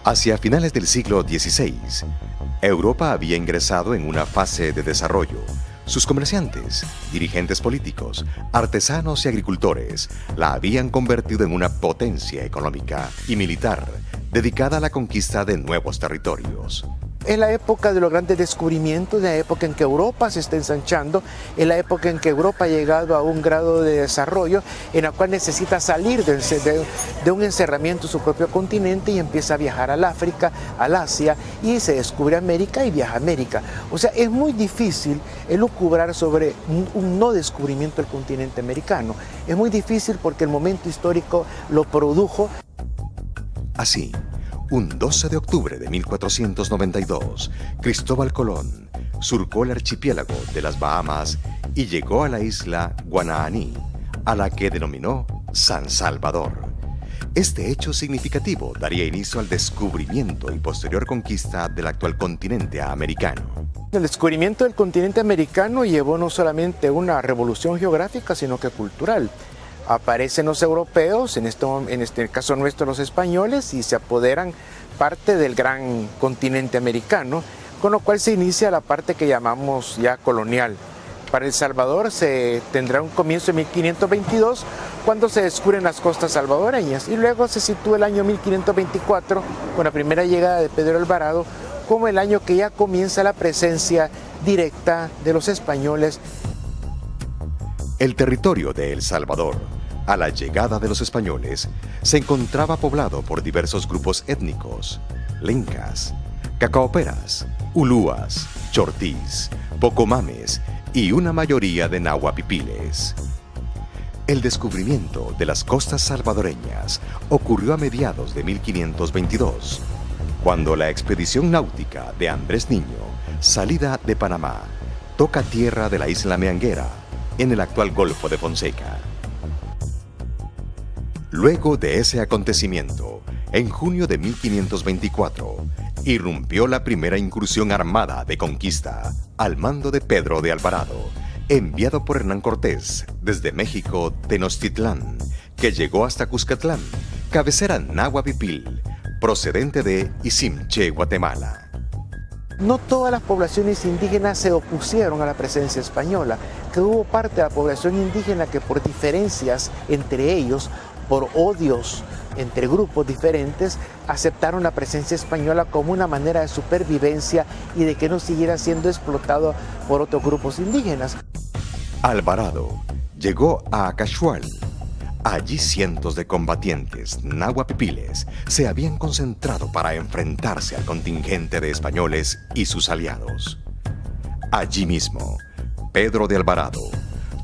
Hacia finales del siglo XVI, Europa había ingresado en una fase de desarrollo. Sus comerciantes, dirigentes políticos, artesanos y agricultores la habían convertido en una potencia económica y militar dedicada a la conquista de nuevos territorios. Es la época de los grandes descubrimientos, es la época en que Europa se está ensanchando, es la época en que Europa ha llegado a un grado de desarrollo en la cual necesita salir de un encerramiento en su propio continente y empieza a viajar al África, al Asia, y se descubre América y viaja a América. O sea, es muy difícil elucubrar sobre un no descubrimiento del continente americano. Es muy difícil porque el momento histórico lo produjo. Así, un 12 de octubre de 1492, Cristóbal Colón surcó el archipiélago de las Bahamas y llegó a la isla Guananí, a la que denominó San Salvador. Este hecho significativo daría inicio al descubrimiento y posterior conquista del actual continente americano. El descubrimiento del continente americano llevó no solamente una revolución geográfica, sino que cultural. Aparecen los europeos, en este caso nuestro los españoles, y se apoderan parte del gran continente americano, con lo cual se inicia la parte que llamamos ya colonial. Para El Salvador se tendrá un comienzo en 1522, cuando se descubren las costas salvadoreñas, y luego se sitúa el año 1524, con la primera llegada de Pedro Alvarado, como el año que ya comienza la presencia directa de los españoles. El territorio de El Salvador, a la llegada de los españoles, se encontraba poblado por diversos grupos étnicos: lencas, cacaoperas, ulúas, chortís, pocomames y una mayoría de nahuapipiles. El descubrimiento de las costas salvadoreñas ocurrió a mediados de 1522, cuando la expedición náutica de Andrés Niño, salida de Panamá, toca tierra de la isla Meanguera, en el actual Golfo de Fonseca. Luego de ese acontecimiento, en junio de 1524, irrumpió la primera incursión armada de conquista al mando de Pedro de Alvarado, enviado por Hernán Cortés desde México, Tenochtitlán, que llegó hasta Cuscatlán, cabecera náhuatl, procedente de Izimché, Guatemala. No todas las poblaciones indígenas se opusieron a la presencia española, que hubo parte de la población indígena que por diferencias entre ellos, por odios entre grupos diferentes, aceptaron la presencia española como una manera de supervivencia y de que no siguiera siendo explotado por otros grupos indígenas. Alvarado llegó a Acachual. Allí cientos de combatientes nahuapipiles se habían concentrado para enfrentarse al contingente de españoles y sus aliados. Allí mismo, Pedro de Alvarado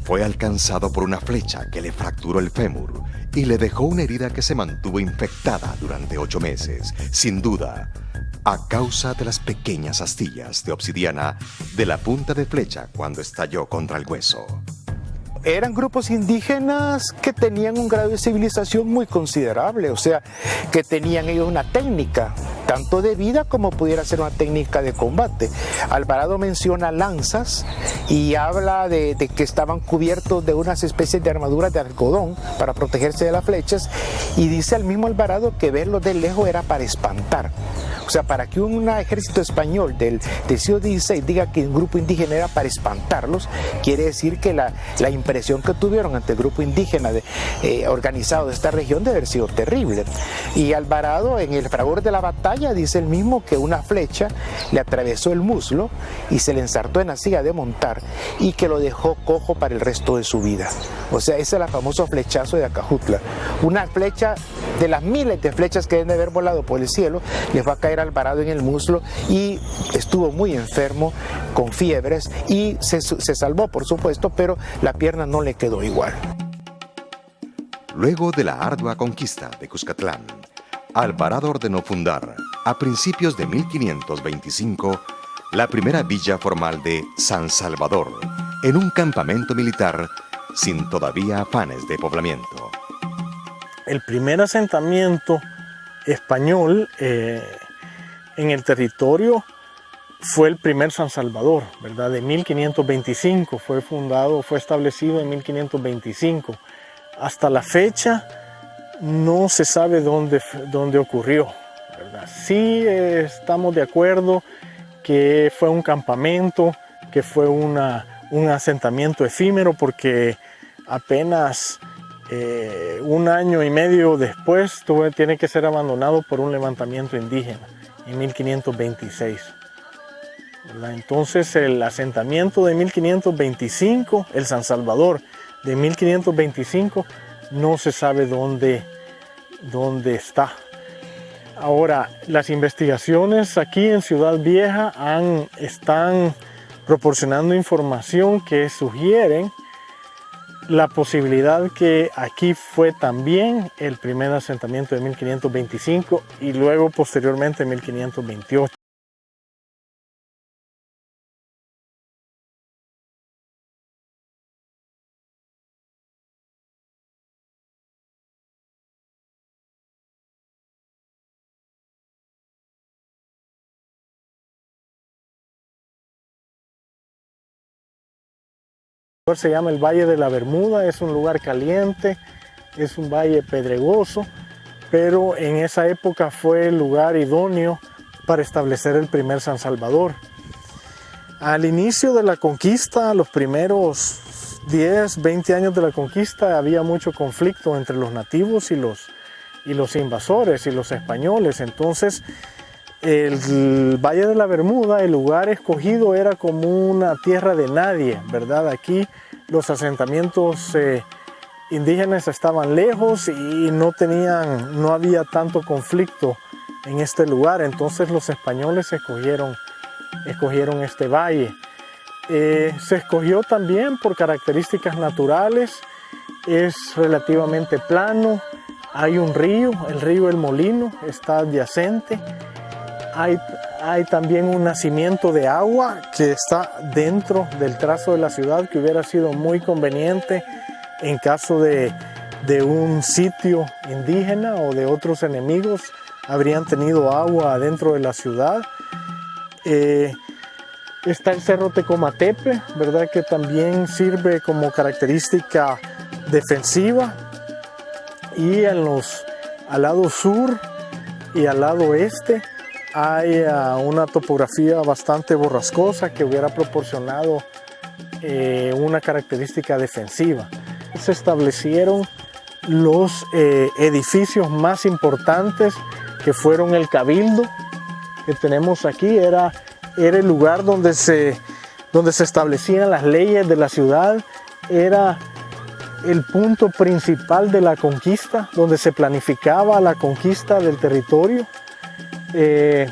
fue alcanzado por una flecha que le fracturó el fémur y le dejó una herida que se mantuvo infectada durante 8 meses, sin duda, a causa de las pequeñas astillas de obsidiana de la punta de flecha cuando estalló contra el hueso. Eran grupos indígenas que tenían un grado de civilización muy considerable, o sea, que tenían ellos una técnica, tanto de vida como pudiera ser una técnica de combate. Alvarado menciona lanzas y habla de que estaban cubiertos de unas especies de armaduras de algodón para protegerse de las flechas, y dice al mismo Alvarado que verlos de lejos era para espantar. O sea, para que un ejército español del siglo XVI diga que un grupo indígena era para espantarlos, quiere decir que la impresión que tuvieron ante el grupo indígena organizado de esta región debe haber sido terrible. Y Alvarado, en el fragor de la batalla, dice él mismo que una flecha le atravesó el muslo y se le ensartó en la silla de montar y que lo dejó cojo para el resto de su vida. O sea, ese es el famoso flechazo de Acajutla. Una flecha de las miles de flechas que deben de haber volado por el cielo, le fue a caer a Alvarado en el muslo y estuvo muy enfermo, con fiebres, y se salvó, por supuesto, pero la pierna no le quedó igual. Luego de la ardua conquista de Cuscatlán, Alvarado ordenó fundar, a principios de 1525, la primera villa formal de San Salvador, en un campamento militar sin todavía afanes de poblamiento. El primer asentamiento español en el territorio fue el primer San Salvador, ¿verdad? De 1525, fue establecido en 1525. Hasta la fecha no se sabe dónde ocurrió, ¿verdad? ¿verdad? Sí, estamos de acuerdo que fue un campamento, que fue un asentamiento efímero, porque apenas 1 año y medio después tiene que ser abandonado por un levantamiento indígena en 1526. ¿Verdad? Entonces el asentamiento de 1525, el San Salvador de 1525, no se sabe dónde está. Ahora, las investigaciones aquí en Ciudad Vieja están proporcionando información que sugieren la posibilidad que aquí fue también el primer asentamiento de 1525 y luego posteriormente 1528. Se llama el Valle de la Bermuda, es un lugar caliente, es un valle pedregoso, pero en esa época fue el lugar idóneo para establecer el primer San Salvador. Al inicio de la conquista, los primeros 10, 20 años de la conquista, había mucho conflicto entre los nativos y los invasores y los españoles. Entonces, el Valle de la Bermuda, el lugar escogido, era como una tierra de nadie, ¿verdad? Aquí los asentamientos indígenas estaban lejos y no había tanto conflicto en este lugar. Entonces los españoles escogieron este valle. Se escogió también por características naturales, es relativamente plano, hay un río, el río El Molino está adyacente. Hay también un nacimiento de agua que está dentro del trazo de la ciudad, que hubiera sido muy conveniente en caso de un sitio indígena o de otros enemigos. Habrían tenido agua dentro de la ciudad. Está el Cerro Tecomatepe, ¿verdad? Que también sirve como característica defensiva. Y al lado sur y al lado este hay una topografía bastante borrascosa que hubiera proporcionado una característica defensiva. Se establecieron los edificios más importantes, que fueron el Cabildo, que tenemos aquí. Era el lugar donde se establecían las leyes de la ciudad, era el punto principal de la conquista, donde se planificaba la conquista del territorio. El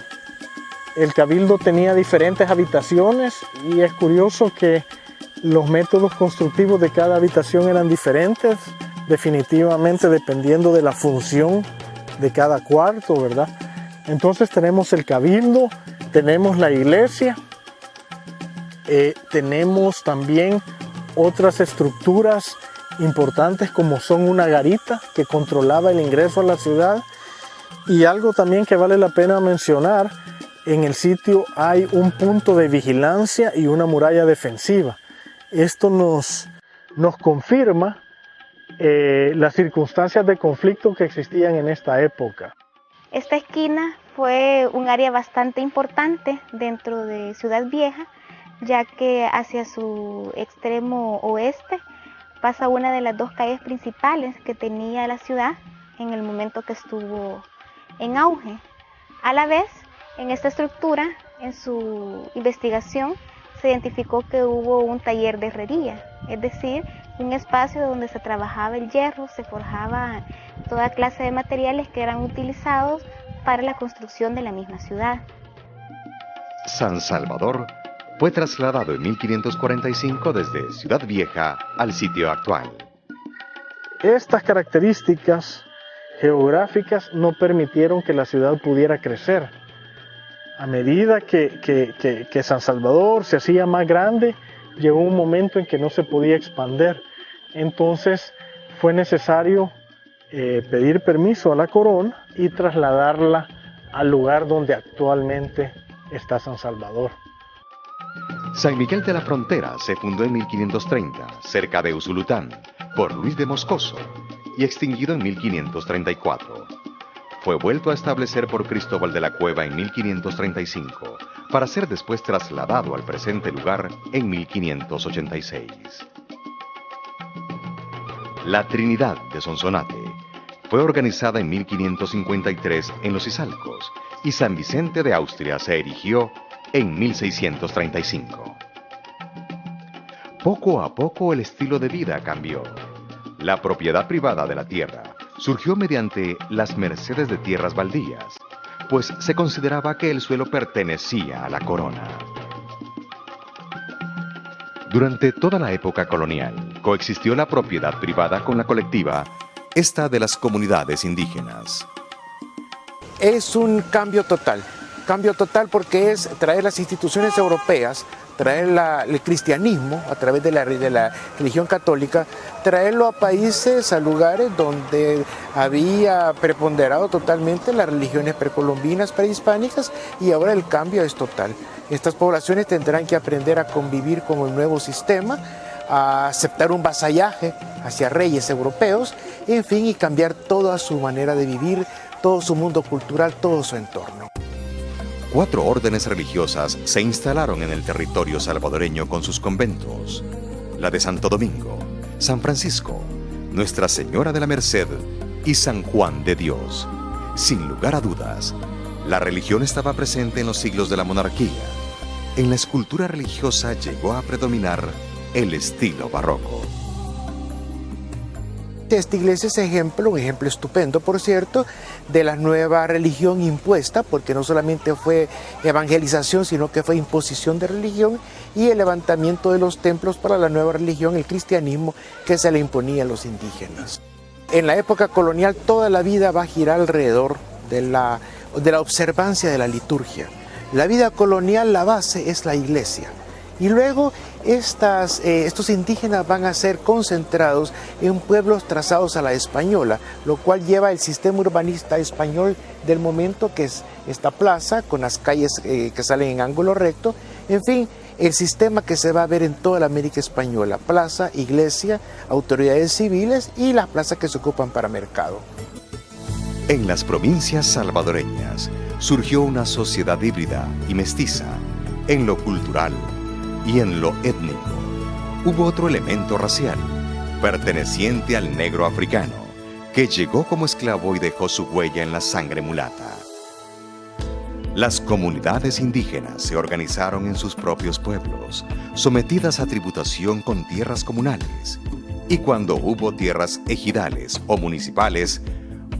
Cabildo tenía diferentes habitaciones y es curioso que los métodos constructivos de cada habitación eran diferentes, definitivamente dependiendo de la función de cada cuarto, ¿verdad? Entonces tenemos el Cabildo, tenemos la iglesia, tenemos también otras estructuras importantes como son una garita que controlaba el ingreso a la ciudad. Y algo también que vale la pena mencionar, en el sitio hay un punto de vigilancia y una muralla defensiva. Esto nos confirma las circunstancias de conflicto que existían en esta época. Esta esquina fue un área bastante importante dentro de Ciudad Vieja, ya que hacia su extremo oeste pasa una de las 2 calles principales que tenía la ciudad en el momento que estuvo en auge. A la vez, en esta estructura, en su investigación, se identificó que hubo un taller de herrería, es decir, un espacio donde se trabajaba el hierro, se forjaba toda clase de materiales que eran utilizados para la construcción de la misma ciudad. San Salvador fue trasladado en 1545 desde Ciudad Vieja al sitio actual. Estas características geográficas no permitieron que la ciudad pudiera crecer. A medida que San Salvador se hacía más grande, llegó un momento en que no se podía expandir. Entonces fue necesario pedir permiso a la corona y trasladarla al lugar donde actualmente está San Salvador. San Miguel de la Frontera se fundó en 1530, cerca de Usulután, por Luis de Moscoso, y extinguido en 1534. fue vuelto a establecer por Cristóbal de la Cueva en 1535, para ser después trasladado al presente lugar en 1586. La Trinidad de Sonsonate fue organizada en 1553 en Los Izalcos y San Vicente de Austria se erigió en 1635. Poco a poco el estilo de vida cambió. La propiedad privada de la tierra surgió mediante las mercedes de tierras baldías, pues se consideraba que el suelo pertenecía a la corona. Durante toda la época colonial, coexistió la propiedad privada con la colectiva, esta de las comunidades indígenas. Es un cambio total porque es traer las instituciones europeas, traer el cristianismo a través de la religión católica, traerlo a países, a lugares donde había preponderado totalmente las religiones precolombinas, prehispánicas, y ahora el cambio es total. Estas poblaciones tendrán que aprender a convivir con el nuevo sistema, a aceptar un vasallaje hacia reyes europeos, en fin, y cambiar toda su manera de vivir, todo su mundo cultural, todo su entorno. 4 órdenes religiosas se instalaron en el territorio salvadoreño con sus conventos: la de Santo Domingo, San Francisco, Nuestra Señora de la Merced y San Juan de Dios. Sin lugar a dudas, la religión estaba presente en los siglos de la monarquía. En la escultura religiosa llegó a predominar el estilo barroco. Esta iglesia es un ejemplo estupendo, por cierto, de la nueva religión impuesta, porque no solamente fue evangelización, sino que fue imposición de religión y el levantamiento de los templos para la nueva religión, el cristianismo, que se le imponía a los indígenas. En la época colonial toda la vida va a girar alrededor de la observancia de la liturgia. La vida colonial, la base es la iglesia. Y luego estos indígenas van a ser concentrados en pueblos trazados a la española, lo cual lleva el sistema urbanista español del momento, que es esta plaza con las calles que salen en ángulo recto. En fin, el sistema que se va a ver en toda la América española: plaza, iglesia, autoridades civiles y las plazas que se ocupan para mercado. En las provincias salvadoreñas surgió una sociedad híbrida y mestiza en lo cultural y en lo étnico. Hubo otro elemento racial, perteneciente al negro africano, que llegó como esclavo y dejó su huella en la sangre mulata. Las comunidades indígenas se organizaron en sus propios pueblos, sometidas a tributación con tierras comunales, y cuando hubo tierras ejidales o municipales,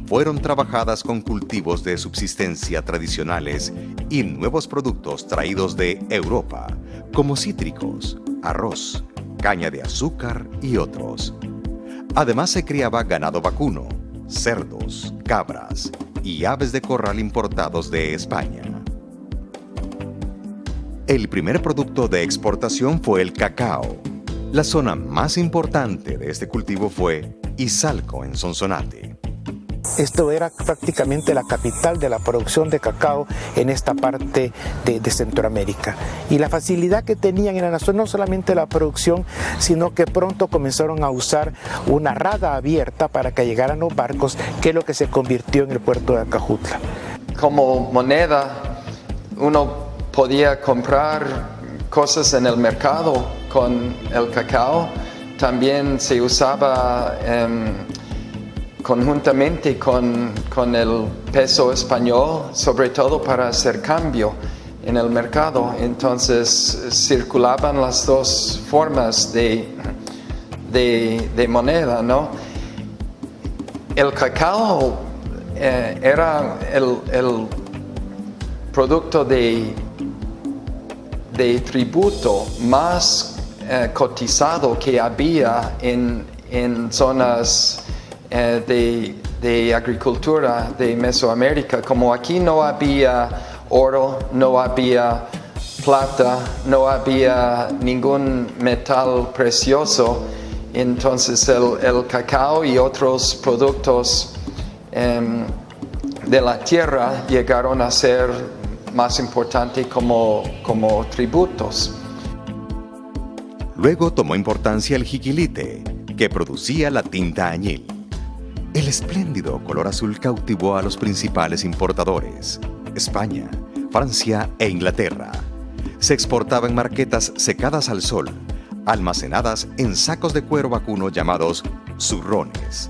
fueron trabajadas con cultivos de subsistencia tradicionales y nuevos productos traídos de Europa, como cítricos, arroz, caña de azúcar y otros. Además se criaba ganado vacuno, cerdos, cabras y aves de corral importados de España. El primer producto de exportación fue el cacao. La zona más importante de este cultivo fue Izalco, en Sonsonate. Esto era prácticamente la capital de la producción de cacao en esta parte de Centroamérica. Y la facilidad que tenían en la nación, no solamente la producción, sino que pronto comenzaron a usar una rada abierta para que llegaran los barcos, que es lo que se convirtió en el puerto de Acajutla. Como moneda, uno podía comprar cosas en el mercado con el cacao. También se usaba conjuntamente con el peso español, sobre todo para hacer cambio en el mercado. Entonces circulaban las dos formas de moneda, ¿no? El cacao era el producto de tributo más cotizado que había en zonas de agricultura de Mesoamérica. Como aquí no había oro, no había plata, no había ningún metal precioso, entonces el cacao y otros productos de la tierra llegaron a ser más importantes como tributos. Luego tomó importancia el jiquilite, que producía la tinta añil. El espléndido color azul cautivó a los principales importadores, España, Francia e Inglaterra. Se exportaba en marquetas secadas al sol, almacenadas en sacos de cuero vacuno llamados zurrones.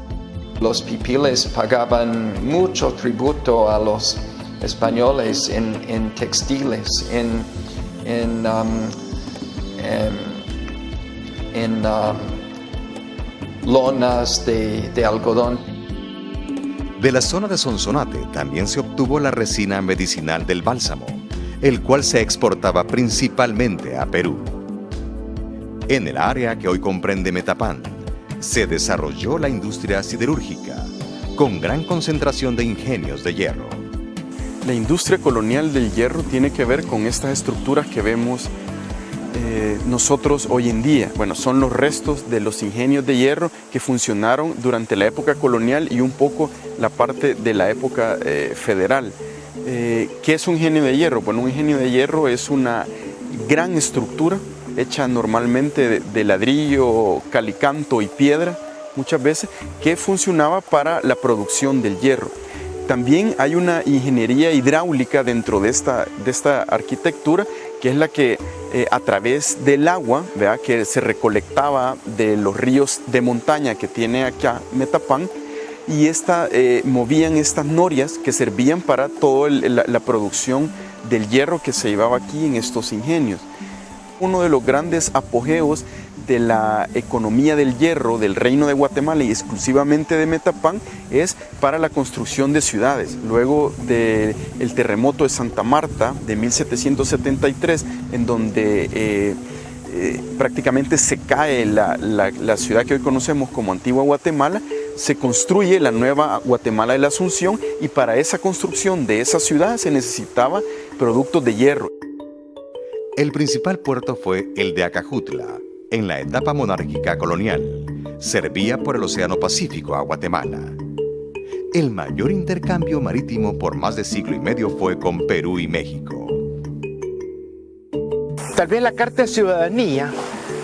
Los pipiles pagaban mucho tributo a los españoles en textiles, en lonas de algodón. De la zona de Sonsonate también se obtuvo la resina medicinal del bálsamo, el cual se exportaba principalmente a Perú. En el área que hoy comprende Metapán, se desarrolló la industria siderúrgica, con gran concentración de ingenios de hierro. La industria colonial del hierro tiene que ver con estas estructuras que vemos nosotros hoy en día. Bueno, son los restos de los ingenios de hierro que funcionaron durante la época colonial y un poco la parte de la época federal. ¿Qué es un ingenio de hierro? Bueno, un ingenio de hierro es una gran estructura hecha normalmente de ladrillo, calicanto y piedra, muchas veces, que funcionaba para la producción del hierro. También hay una ingeniería hidráulica dentro de esta arquitectura, que es la que a través del agua, ¿verdad?, que se recolectaba de los ríos de montaña que tiene acá Metapán, y movían estas norias que servían para toda la producción del hierro que se llevaba aquí en estos ingenios. Uno de los grandes apogeos de la economía del hierro del Reino de Guatemala y exclusivamente de Metapán es para la construcción de ciudades. Luego del terremoto de Santa Marta de 1773, en donde prácticamente se cae la ciudad que hoy conocemos como Antigua Guatemala, se construye la nueva Guatemala de la Asunción, y para esa construcción de esa ciudad se necesitaba productos de hierro. El principal puerto fue el de Acajutla, en la etapa monárquica colonial. Servía por el Océano Pacífico a Guatemala. El mayor intercambio marítimo por más de siglo y medio fue con Perú y México. Tal vez la Carta de Ciudadanía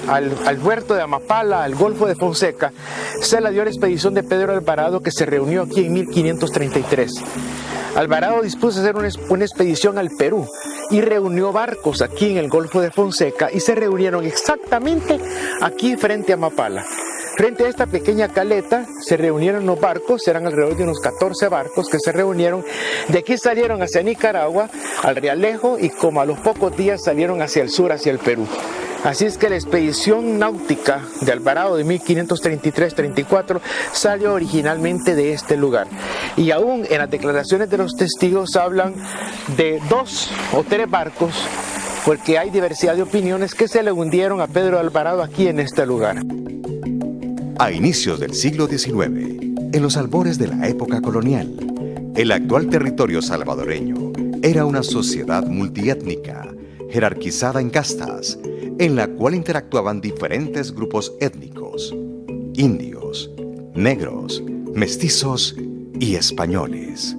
al puerto de Amapala, al Golfo de Fonseca, se la dio a la expedición de Pedro Alvarado, que se reunió aquí en 1533. Alvarado dispuso hacer una expedición al Perú y reunió barcos aquí en el Golfo de Fonseca, y se reunieron exactamente aquí frente a Amapala. Frente a esta pequeña caleta se reunieron los barcos, eran alrededor de unos 14 barcos que se reunieron. De aquí salieron hacia Nicaragua, al Realejo, y como a los pocos días salieron hacia el sur, hacia el Perú. Así es que la expedición náutica de Alvarado de 1533-34 salió originalmente de este lugar. Y aún en las declaraciones de los testigos hablan de 2 o 3 barcos, porque hay diversidad de opiniones, que se le hundieron a Pedro Alvarado aquí en este lugar. A inicios del siglo XIX, en los albores de la época colonial, el actual territorio salvadoreño era una sociedad multiétnica, jerarquizada en castas, en la cual interactuaban diferentes grupos étnicos: indios, negros, mestizos y españoles.